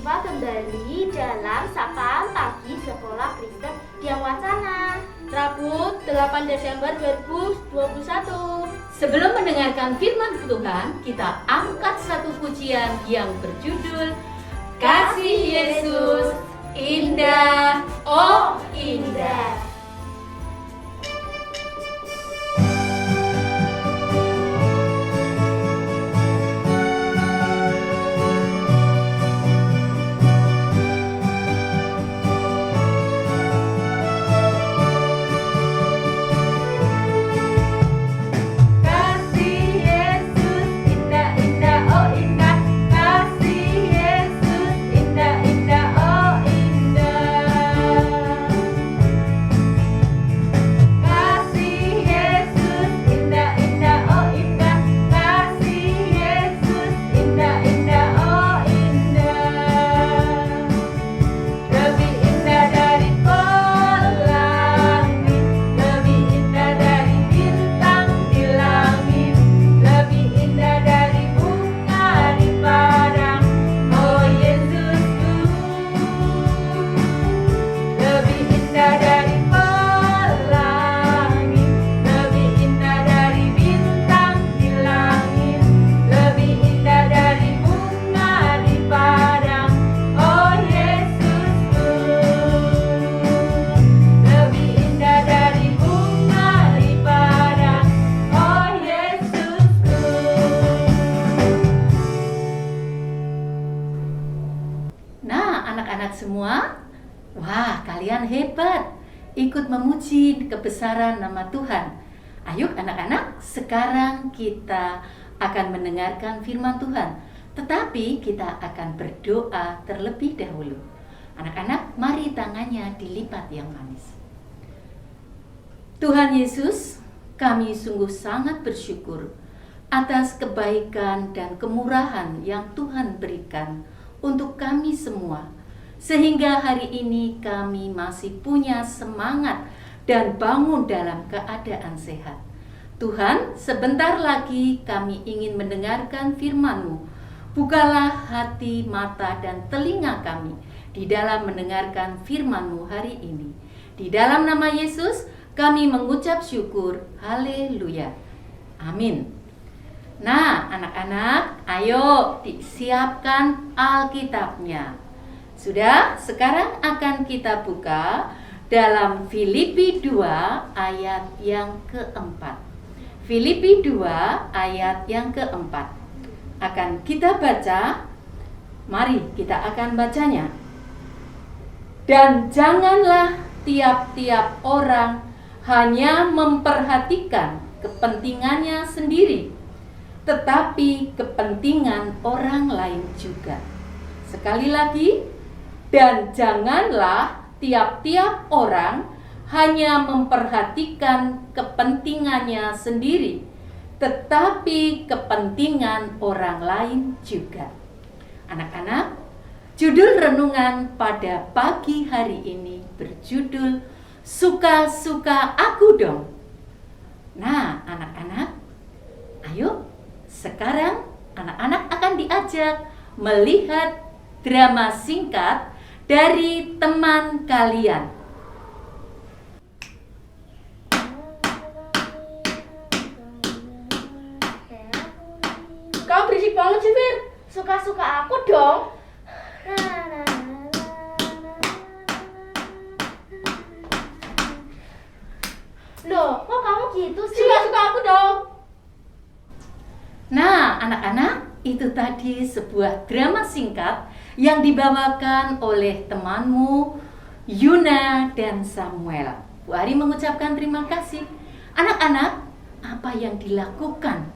berjumpa kembali dalam Sapaan Pagi Sekolah Kristen Tiang Wacana Rabu 8 Desember 2021. Sebelum mendengarkan firman Tuhan, kita angkat satu pujian yang berjudul Kasih Yesus Indah, oh Indah. Semua, wah kalian hebat, ikut memuji kebesaran nama Tuhan. Ayo anak-anak, sekarang kita akan mendengarkan firman Tuhan, tetapi kita akan berdoa terlebih dahulu. Anak-anak, mari tangannya dilipat yang manis. Tuhan Yesus, kami sungguh sangat bersyukur atas kebaikan dan kemurahan yang Tuhan berikan untuk kami semua. Sehingga hari ini kami masih punya semangat dan bangun dalam keadaan sehat. Tuhan, sebentar lagi kami ingin mendengarkan firman-Mu. Bukalah hati, mata, dan telinga kami di dalam mendengarkan firman-Mu hari ini. Di dalam nama Yesus kami mengucap syukur. Haleluya. Amin. Nah, anak-anak, ayo disiapkan Alkitabnya. Sudah, sekarang akan kita buka dalam Filipi 2 ayat yang keempat. Filipi 2 ayat yang keempat. Akan kita baca, mari kita akan bacanya. Dan janganlah tiap-tiap orang hanya memperhatikan kepentingannya sendiri, tetapi kepentingan orang lain juga. Sekali lagi, dan janganlah tiap-tiap orang hanya memperhatikan kepentingannya sendiri, tetapi kepentingan orang lain juga. Anak-anak, judul renungan pada pagi hari ini berjudul Suka-suka aku dong. Nah, anak-anak, ayo sekarang anak-anak akan diajak melihat drama singkat dari teman kalian. Kau berisik banget sih, Fir. Suka-suka aku dong. Loh, kok kamu gitu sih? Suka-suka aku dong. Nah, anak-anak, itu tadi sebuah drama singkat yang dibawakan oleh temanmu Yuna dan Samuel. Bu Ari mengucapkan terima kasih. Anak-anak, apa yang dilakukan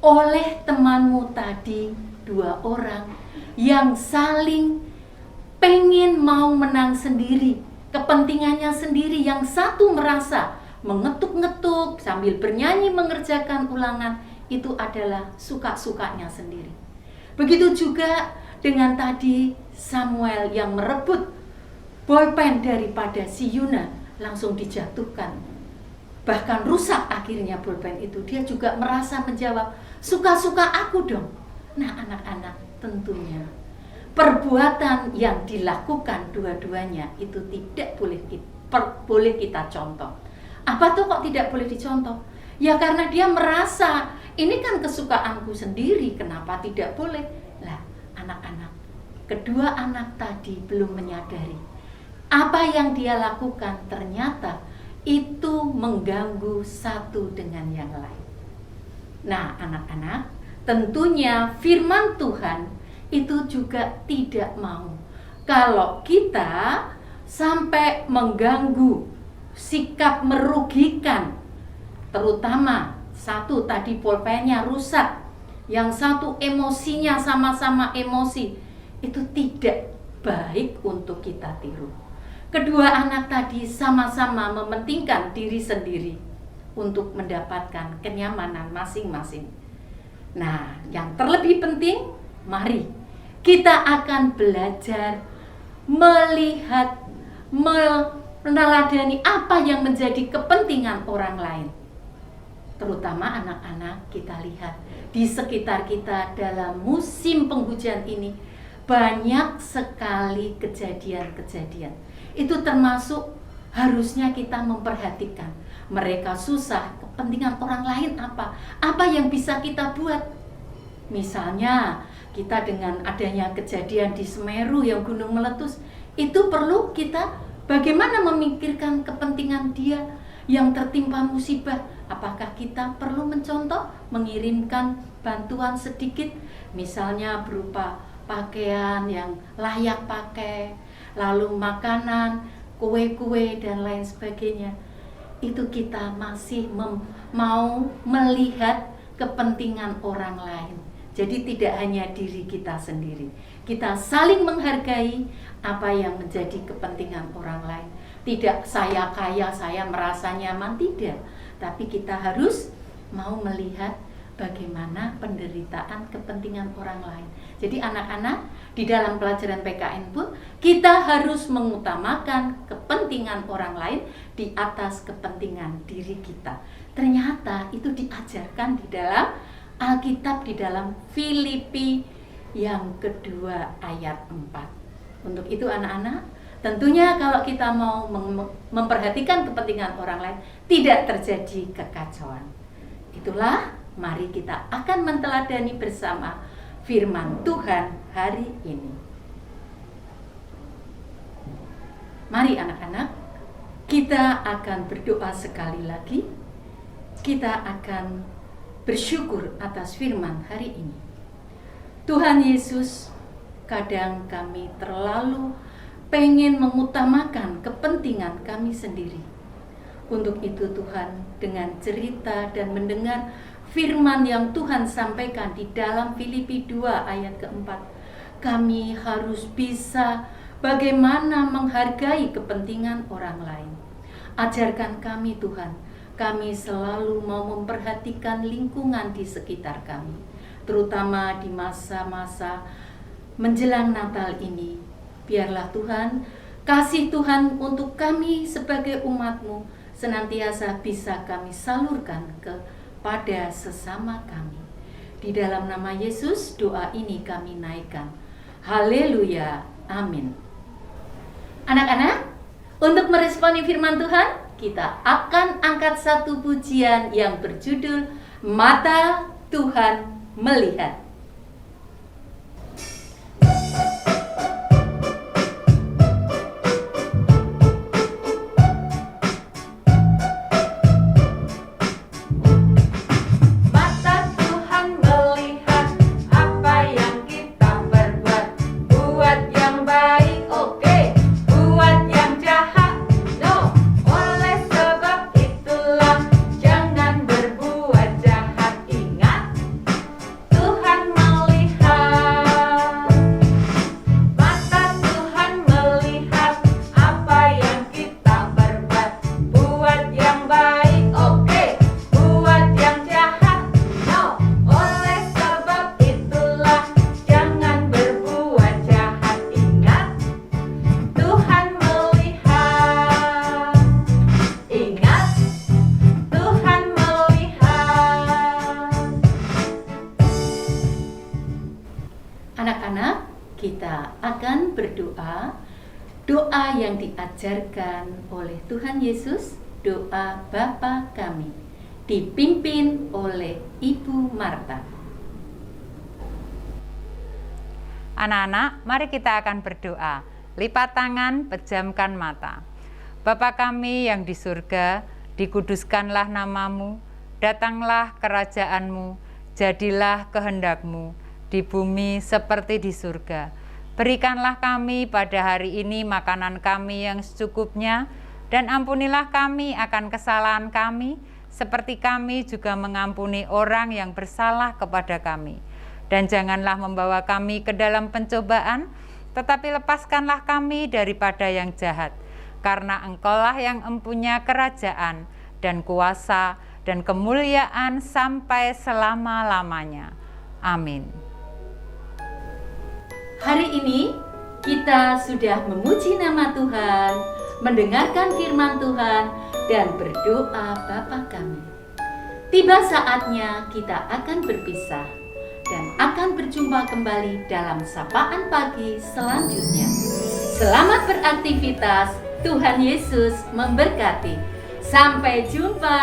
oleh temanmu tadi, dua orang yang saling pengen mau menang sendiri, kepentingannya sendiri. Yang satu merasa mengetuk-ngetuk sambil bernyanyi mengerjakan ulangan, itu adalah suka-sukanya sendiri. Begitu juga dengan tadi Samuel yang merebut bolpen daripada si Yuna, langsung dijatuhkan. Bahkan rusak akhirnya bolpen itu. Dia juga merasa menjawab, suka-suka aku dong. Nah anak-anak, tentunya perbuatan yang dilakukan dua-duanya itu tidak boleh kita contoh. Apa tuh kok tidak boleh dicontoh? Ya karena dia merasa ini kan kesukaanku sendiri, kenapa tidak boleh? Lah, anak-anak, kedua anak tadi belum menyadari apa yang dia lakukan ternyata itu mengganggu satu dengan yang lain. Nah, anak-anak, tentunya firman Tuhan itu juga tidak mau kalau kita sampai mengganggu, sikap merugikan, terutama satu tadi pulpennya rusak, yang satu emosinya sama-sama emosi, itu tidak baik untuk kita tiru. Kedua anak tadi sama-sama mementingkan diri sendiri untuk mendapatkan kenyamanan masing-masing. Nah, yang terlebih penting, mari kita akan belajar melihat, meneladani apa yang menjadi kepentingan orang lain. Terutama anak-anak, kita lihat di sekitar kita dalam musim penghujan ini banyak sekali kejadian-kejadian. Itu termasuk harusnya kita memperhatikan mereka susah, kepentingan orang lain apa? Apa yang bisa kita buat? Misalnya kita dengan adanya kejadian di Semeru yang gunung meletus, itu perlu kita bagaimana memikirkan kepentingan dia yang tertimpa musibah. Apakah kita perlu mencontoh, mengirimkan bantuan sedikit, misalnya berupa pakaian yang layak pakai, lalu makanan, kue-kue dan lain sebagainya. Itu kita masih mau melihat kepentingan orang lain. Jadi tidak hanya diri kita sendiri. Kita saling menghargai apa yang menjadi kepentingan orang lain. Tidak saya kaya, saya merasa nyaman, tidak. Tapi kita harus mau melihat bagaimana penderitaan kepentingan orang lain. Jadi anak-anak, di dalam pelajaran PKN pun kita harus mengutamakan kepentingan orang lain di atas kepentingan diri kita. Ternyata itu diajarkan di dalam Alkitab, di dalam Filipi yang kedua ayat 4. Untuk itu anak-anak, tentunya kalau kita mau memperhatikan kepentingan orang lain, tidak terjadi kekacauan. Itulah, mari kita akan menteladani bersama firman Tuhan hari ini. Mari anak-anak, kita akan berdoa sekali lagi. Kita akan bersyukur atas firman hari ini. Tuhan Yesus, kadang kami terlalu pengen mengutamakan kepentingan kami sendiri. Untuk itu Tuhan, dengan cerita dan mendengar firman yang Tuhan sampaikan di dalam Filipi 2 ayat keempat, kami harus bisa bagaimana menghargai kepentingan orang lain. Ajarkan kami Tuhan, kami selalu mau memperhatikan lingkungan di sekitar kami, terutama di masa-masa menjelang Natal ini. Biarlah Tuhan, kasih Tuhan untuk kami sebagai umat-Mu senantiasa bisa kami salurkan kepada sesama kami. Di dalam nama Yesus doa ini kami naikkan. Haleluya, amin. Anak-anak, untuk meresponi firman Tuhan, kita akan angkat satu pujian yang berjudul Mata Tuhan Melihat. Tuhan kita akan berdoa, doa yang diajarkan oleh Tuhan Yesus, doa Bapa kami, dipimpin oleh Ibu Marta. Anak-anak, mari kita akan berdoa. Lipat tangan, pejamkan mata. Bapa kami yang di surga, dikuduskanlah namamu, datanglah kerajaanmu, jadilah kehendakmu, di bumi seperti di surga. Berikanlah kami pada hari ini makanan kami yang secukupnya, dan ampunilah kami akan kesalahan kami, seperti kami juga mengampuni orang yang bersalah kepada kami. Dan janganlah membawa kami ke dalam pencobaan, tetapi lepaskanlah kami daripada yang jahat. Karena Engkaulah yang empunya kerajaan dan kuasa dan kemuliaan sampai selama-lamanya. Amin. Hari ini kita sudah memuji nama Tuhan, mendengarkan firman Tuhan, dan berdoa Bapa kami. Tiba saatnya kita akan berpisah dan akan berjumpa kembali dalam sapaan pagi selanjutnya. Selamat beraktivitas, Tuhan Yesus memberkati. Sampai jumpa.